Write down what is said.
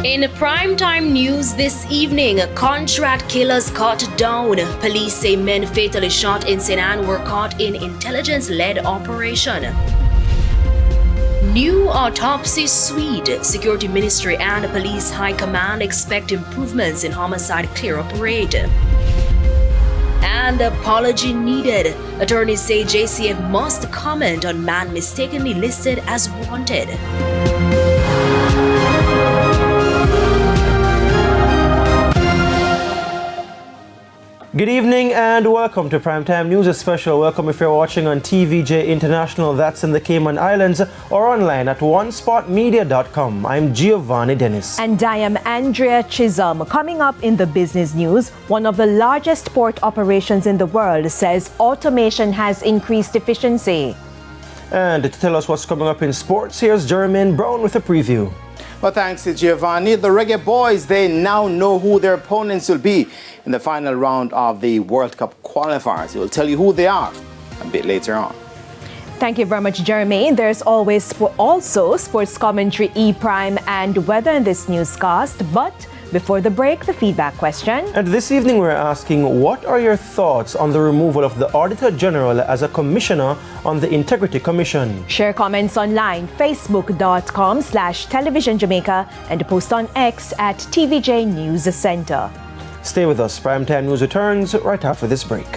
In primetime news this evening, contract killers caught down. Police say men fatally shot in St. Anne were caught in intelligence-led operation. New autopsy suite. Security Ministry and Police High Command expect improvements in homicide clear-up rate. And apology needed. Attorneys say JCF must comment on man mistakenly listed as wanted. Good evening and welcome to Primetime News. A special welcome if you're watching on TVJ International, that's in the Cayman Islands, or online at onespotmedia.com. I'm Giovanni Dennis. And I am Andrea Chisholm. Coming up in the business news, one of the largest port operations in the world says automation has increased efficiency. And to tell us what's coming up in sports, here's Jermaine Brown with a preview. Well, thanks to Giovanni. The Reggae Boys, they now know who their opponents will be in the final round of the World Cup qualifiers. We'll tell you who they are a bit later on. Thank you very much, Jermaine. There's always also sports commentary, E-Prime, and weather in this newscast. But before the break, the feedback question. And this evening we're asking, what are your thoughts on the removal of the Auditor General as a commissioner on the Integrity Commission? Share comments online, facebook.com/Television Jamaica, and post on X at TVJ News Center. Stay with us. Primetime News returns right after this break.